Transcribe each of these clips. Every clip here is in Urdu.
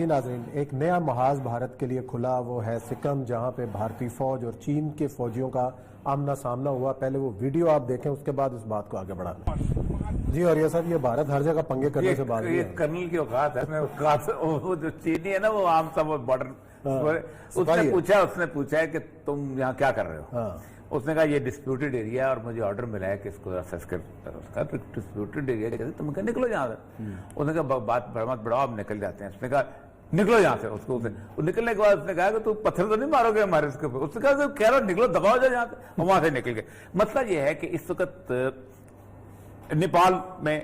جی ناظرین، ایک نیا محاذ بھارت کے لیے کھلا، وہ ہے سکم، جہاں پہ بھارتی فوج اور چین کے فوجیوں کا آمنا سامنا ہوا۔ پہلے وہ ویڈیو آپ دیکھیں، اس کے بعد اس بات کو آگے بڑھاتے ہیں۔ جی اور یہ صاحب، یہ بھارت ہر جگہ پنگے کرنے سے باز نہیں ہے۔ یہ کرنل کی اوقات ہے، وہ جو چینی ہے نا، وہ عام سا وہ بارڈر، اس نے پوچھا ہے کہ تم یہاں کیا کر رہے ہو؟ اس نے کہا یہ ڈسپیوٹڈ ایریا ہے اور مجھے آرڈر ملا ہے کہ اس کو سرچ کر۔ ڈسپیوٹڈ ایریا کہتے تم نکلو یہاں سے۔ اس نے کہا بات مت بڑھاؤ، آپ نکل جاتے ہیں۔ اس نے کہا نکلو یہاں سے۔ اس کو نکلنے کے بعد اس نے کہا کہ تم پتھر تو نہیں مارو گے ہمارے اس کے اوپر؟ اس نے کہا کہہ رہا نکلو، دباؤ جاؤ یہاں سے۔ وہاں سے نکل گئے۔ مسئلہ یہ ہے کہ اس وقت نیپال میں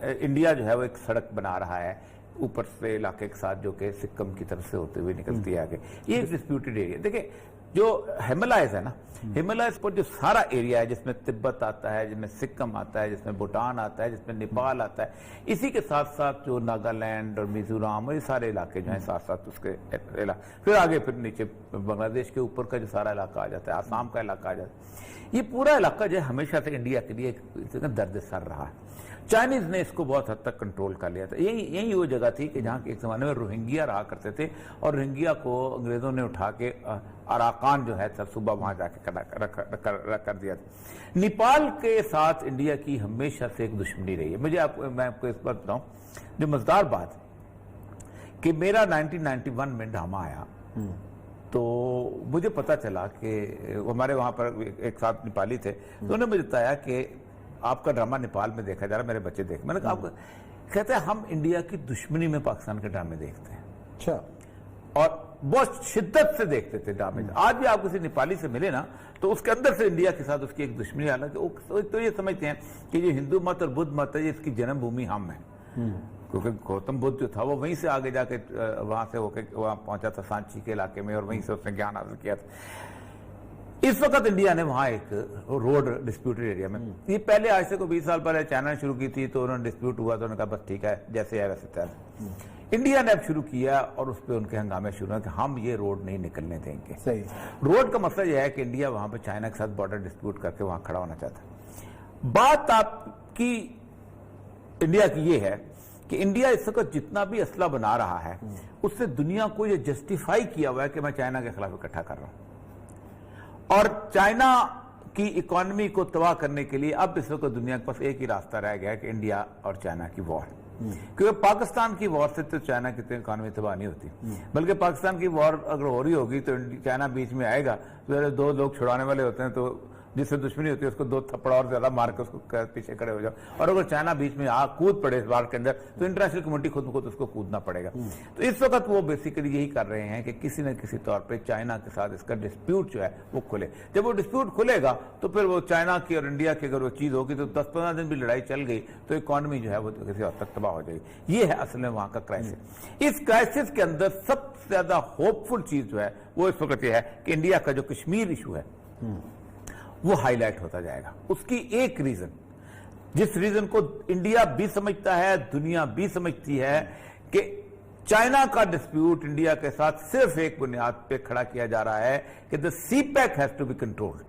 انڈیا جو ہے وہ ایک سڑک بنا رہا ہے اوپر سے علاقے کے ساتھ، جو کہ سکم کی طرف سے ہوتے ہوئے نکلتی ہے آگے۔ یہ ایک ڈسپیوٹڈ ایریا۔ دیکھیں جو ہمالائز ہے نا، ہمالائز پر جو سارا ایریا ہے، جس میں تبت آتا ہے، جس میں سکم آتا ہے، جس میں بھوٹان آتا ہے، جس میں نیپال آتا ہے، اسی کے ساتھ ساتھ جو ناگالینڈ اور میزورام اور یہ سارے علاقے جو ہیں ساتھ ساتھ اس کے پھر آگے پھر نیچے بنگلہ دیش کے اوپر کا جو سارا علاقہ آ جاتا ہے، آسام کا علاقہ آ جاتا ہے۔ یہ پورا علاقہ جو ہے ہمیشہ سے انڈیا کے لیے ایک درد سر رہا ہے۔ چائنیز نے اس کو بہت حد تک کنٹرول کر لیا تھا۔ یہی وہ جگہ تھی کہ جہاں ایک زمانے میں روہنگیا رہا کرتے تھے، اور روہنگیا کو انگریزوں نے اٹھا کے اراکان جو ہے صوبہ وہاں جا کے کر دیا تھا۔ نیپال کے ساتھ انڈیا کی ہمیشہ سے ایک دشمنی رہی ہے۔ میں آپ کو اس بات بتاؤں، جو مزدار بات کہ میرا 1991 میں ڈرامہ آیا تو مجھے پتا چلا کہ ہمارے وہاں پر ایک ساتھ نیپالی تھے، تو انہوں نے مجھے بتایا کہ آپ کا ڈرامہ نیپال میں دیکھا جا رہا ہے، میرے بچے دیکھ۔ میں نے کہا کہتے ہیں ہم انڈیا کی دشمنی میں پاکستان کے ڈرامے دیکھتے ہیں۔ اچھا۔ اور بہت شدت سے دیکھتے تھے ڈرامے۔ آج بھی آپ کسی نیپالی سے ملے نا تو اس کے اندر سے انڈیا کے ساتھ اس کی ایک دشمنی حالانکہ تو یہ سمجھتے ہیں کہ یہ ہندو مت اور بدھ مت ہے، اس کی جنم بھومی ہم ہیں، کیونکہ گوتم بدھ جو تھا وہ وہیں سے آگے جا کے وہاں سے ہو کے وہاں پہنچا تھا سانچی کے علاقے میں، اور وہیں سے اس نے گیان حاصل کیا تھا۔ اس وقت انڈیا نے وہاں ایک روڈ ڈسپیوٹڈ ایریا میں، یہ پہلے آج سے کو 20 سال پہلے چائنا نے شروع کی تھی، تو انہوں نے ڈسپیوٹ ہوا تو انہوں نے کہا بس ٹھیک ہے جیسے ہے ویسے چل۔ انڈیا نے اب شروع کیا اور اس پہ ان کے ہنگامے شروع ہیں کہ ہم یہ روڈ نہیں نکلنے دیں گے۔ صحیح۔ روڈ کا مسئلہ یہ ہے کہ انڈیا وہاں پہ چائنا کے ساتھ بارڈر ڈسپیوٹ کر کے وہاں کھڑا ہونا چاہتا ہے۔ بات آپ کی انڈیا کی یہ ہے کہ انڈیا اس وقت جتنا بھی اسلحہ بنا رہا ہے اس سے دنیا کو یہ جسٹیفائی کیا ہوا ہے کہ میں چائنا کے خلاف اکٹھا کر رہا ہوں، اور چائنا کی اکانومی کو تباہ کرنے کے لیے اب اس وقت دنیا کے پاس ایک ہی راستہ رہ گیا ہے کہ انڈیا اور چائنا کی وار۔ کیونکہ پاکستان کی وار سے تو چائنا کی اکانومی تباہ نہیں ہوتی، بلکہ پاکستان کی وار اگر ہو رہی ہوگی تو چائنا بیچ میں آئے گا، تو دو لوگ چھڑانے والے ہوتے ہیں تو جس سے دشمنی ہوتی ہے اس کو 2 تھپڑ اور زیادہ مار کے اس کو پیچھے کھڑے ہو جاؤ، اور اگر چائنا بیچ میں کود پڑے اس بار کے اندر تو انٹرنیشنل کمیونٹی خود بخود اس کو کودنا پڑے گا۔ تو اس وقت وہ بیسیکلی یہی کر رہے ہیں کہ کسی نہ کسی طور پہ چائنا کے ساتھ اس کا ڈسپیوٹ جو ہے وہ کھلے۔ جب وہ ڈسپیوٹ کھلے گا تو پھر وہ چائنا کی اور انڈیا کی اگر وہ چیز ہوگی تو 10-15 دن بھی لڑائی چل گئی تو اکانومی جو ہے وہ کسی حد تک تباہ ہو جائے گی۔ یہ ہے اصل میں وہاں کا کرائسس۔ اس کرائسس کے اندر سب سے زیادہ ہوپ فل چیز جو ہے وہ اس وقت یہ ہے کہ انڈیا کا جو کشمیر ایشو ہے وہ ہائی لائٹ ہوتا جائے گا۔ اس کی ایک ریزن، جس ریزن کو انڈیا بھی سمجھتا ہے، دنیا بھی سمجھتی ہے، کہ چائنا کا ڈسپیوٹ انڈیا کے ساتھ صرف ایک بنیاد پہ کھڑا کیا جا رہا ہے کہ the CPEC has to be controlled۔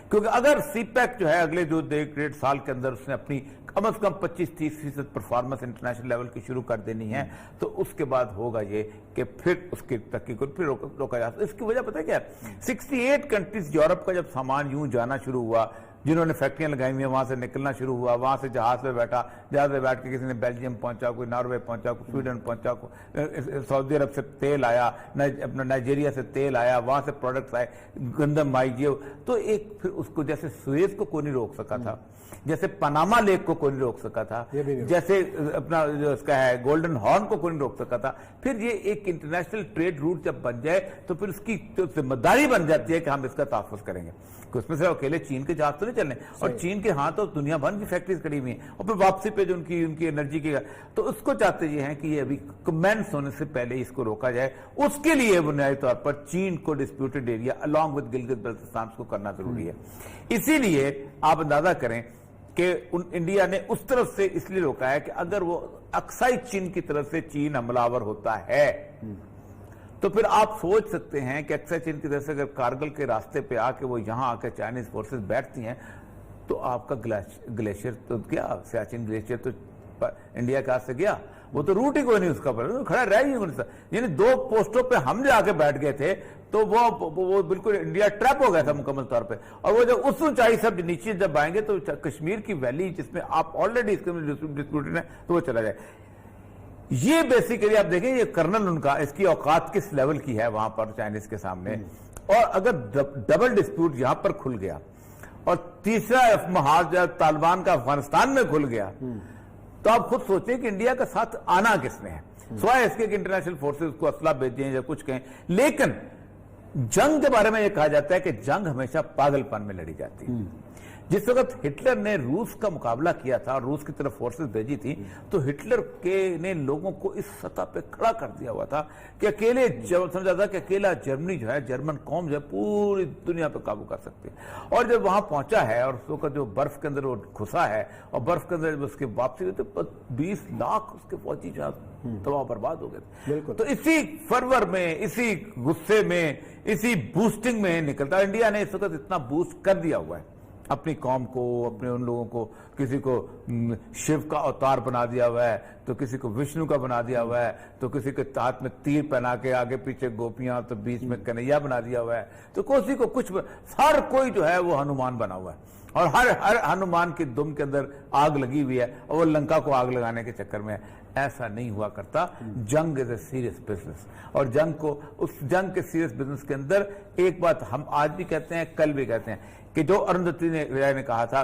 کیونکہ اگر CPEC جو ہے اگلے جو 1.5 سال کے اندر اس نے اپنی کم از کم 25-30% پرفارمنس انٹرنیشنل لیول کی شروع کر دینی ہے تو اس کے بعد ہوگا یہ کہ پھر اس کی ترقی کو پھر روکا جا سکتا۔ اس کی وجہ پتہ ہے کیا ہے؟ 68 کنٹریز یورپ کا جب سامان یوں جانا شروع ہوا، جنہوں نے فیکٹریاں لگائی ہوئی ہیں وہاں سے نکلنا شروع ہوا، وہاں سے جہاز پہ بیٹھا، جہاز پہ بیٹھ کے کسی نے بیلجیم پہنچا، کوئی ناروے پہنچا، کوئی سویڈن پہنچا، سعودی عرب سے تیل آیا، اپنا نائجیریا سے تیل آیا، وہاں سے پروڈکٹس آئے، گندم آئی، تو ایک پھر اس کو جیسے سویز کو کوئی نہیں روک سکا تھا، جیسے پاناما لیک کو کوئی نہیں روک سکا تھا، جیسے اپنا جو اس کا ہے گولڈن ہارن کو کوئی نہیں روک سکا تھا، پھر یہ ایک انٹرنیشنل ٹریڈ روٹ جب بن جائے تو پھر اس کی ذمہ داری بن جاتی ہے کہ ہم اس کا تحفظ کریں گے۔ اس میں سے اکیلے چین کے جہاز تو نہیں چلنے، اور چین کے ہاں تو دنیا بھر کی فیکٹریز کھڑی ہوئی ہیں، اور پھر واپسی پہ جو ان کی انرجی کی، تو اس کو چاہتے یہ ہیں کہ یہ ابھی کمنس ہونے سے پہلے اس کو روکا جائے۔ اس کے لیے بنیادی طور پر چین کو disputed area along with Gilgit Baltistan کو کرنا ضروری ہے۔ اسی لیے آپ اندازہ کریں کہ انڈیا نے اس طرف سے اس لیے روکا ہے کہ اگر وہ اقصائی چین کی طرف سے چین حملہ آور ہوتا ہے تو پھر آپ سوچ سکتے ہیں کہ اقصائی چین کی طرف سے اگر کارگل کے راستے پہ آ کے وہ یہاں آ کے چائنیز فورسز بیٹھتی ہیں تو آپ کا گلیشیئر تو کیا، سیاچن گلیشیئر تو انڈیا کے ہاتھ سے گیا، وہ تو روٹ ہی کوئی نہیں اس کا پر کھڑا رہ ہی نہیں سکتا. یعنی 2 پوسٹوں پہ ہم جا کے بیٹھ گئے تھے تو وہ بالکل انڈیا ٹریپ ہو گیا تھا مکمل طور پہ. اور وہ جب اس اونچائی سب نیچے جب آئیں گے تو کشمیر کی ویلی جس میں آپ آلریڈی اس کے ڈسپیوٹڈ ہیں تو وہ چلا جائے. یہ بیسیکلی آپ دیکھیں یہ کرنل ان کا اس کی اوقات کس لیول کی ہے وہاں پر چائنیز کے سامنے. اور اگر ڈبل ڈسپیوٹ یہاں پر کھل گیا اور تیسرا محاذ جو طالبان کا افغانستان میں کھل گیا تو آپ خود سوچیں کہ انڈیا کا ساتھ آنا کس نے ہے, سوائے اس کے کہ انٹرنیشنل فورسز کو اسلحہ بھیجیں یا کچھ کہیں. لیکن جنگ کے بارے میں یہ کہا جاتا ہے کہ جنگ ہمیشہ پاگل پن میں لڑی جاتی ہے. جس وقت ہٹلر نے روس کا مقابلہ کیا تھا اور روس کی طرف فورسز بھیجی تھی تو ہٹلر نے لوگوں کو اس سطح پہ کھڑا کر دیا ہوا تھا کہ اکیلے سمجھا تھا کہ اکیلا جرمنی جو ہے, جرمن قوم جو ہے پوری دنیا پہ قابو کر سکتی ہے. اور جب وہاں پہنچا ہے اور اس وقت جو برف کے اندر وہ گھسا ہے اور برف کے اندر اس کی واپسی ہوئی تو 20 لاکھ اس کے فوجی جو ہے تباہ برباد ہو گئے. تو اسی فرور میں, اسی غصے میں, اسی بوسٹنگ میں نکلتا. انڈیا نے اس وقت اتنا بوسٹ کر دیا ہوا ہے اپنی قوم کو, اپنے ان لوگوں کو, کسی کو شیو کا اوتار بنا دیا ہوا ہے تو کسی کو وشنو کا بنا دیا ہوا ہے تو کسی کے ہاتھ میں تیر پہنا کے آگے پیچھے گوپیاں تو بیچ میں کنہیا بنا دیا ہوا ہے تو کسی کو کچھ, ہر کوئی جو ہے وہ ہنومان بنا ہوا ہے اور ہر ہنومان کی دم کے اندر آگ لگی ہوئی ہے اور وہ لنکا کو آگ لگانے کے چکر میں. ایسا نہیں ہوا کرتا. جنگ از اے سیریس بزنس اور جنگ کو, اس جنگ کے سیریس بزنس کے اندر ایک بات ہم آج بھی کہتے ہیں, کل بھی کہتے ہیں کہ جو ارندھتی رائے نے کہا تھا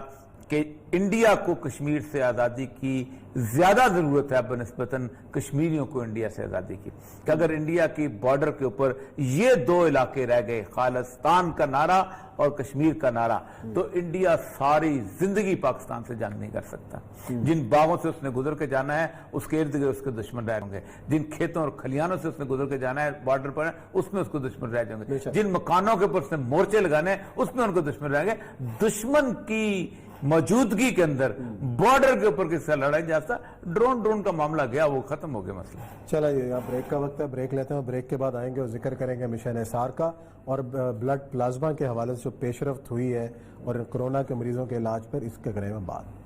کہ انڈیا کو کشمیر سے آزادی کی زیادہ ضرورت ہے بنسبتاً کشمیریوں کو انڈیا سے آزادی کی, کہ اگر انڈیا کی بارڈر کے اوپر یہ 2 علاقے رہ گئے, خالصتان کا نعرہ اور کشمیر کا نعرہ, تو انڈیا ساری زندگی پاکستان سے جنگ نہیں کر سکتا. جن باغوں سے اس نے گزر کے جانا ہے اس کے ارد گرد اس کے دشمن رہ ہوں گے, جن کھیتوں اور کھلیانوں سے اس نے گزر کے جانا ہے بارڈر پر اس میں اس کو دشمن رہ جائیں گے, جن مکانوں کے اوپر اس نے مورچے لگانے ہیں اس میں ان کو دشمن رہیں گے. دشمن کی موجودگی کے اندر بارڈر کے اوپر کس سے لڑائی جاتا, ڈرون کا معاملہ گیا, وہ ختم ہو گیا مسئلہ. چلا یہ بریک کا وقت ہے, بریک لیتے ہیں. بریک کے بعد آئیں گے اور ذکر کریں گے مشن اسار کا اور بلڈ پلازما کے حوالے سے جو پیش رفت ہوئی ہے اور کورونا کے مریضوں کے علاج پر, اس کے بارے میں بات.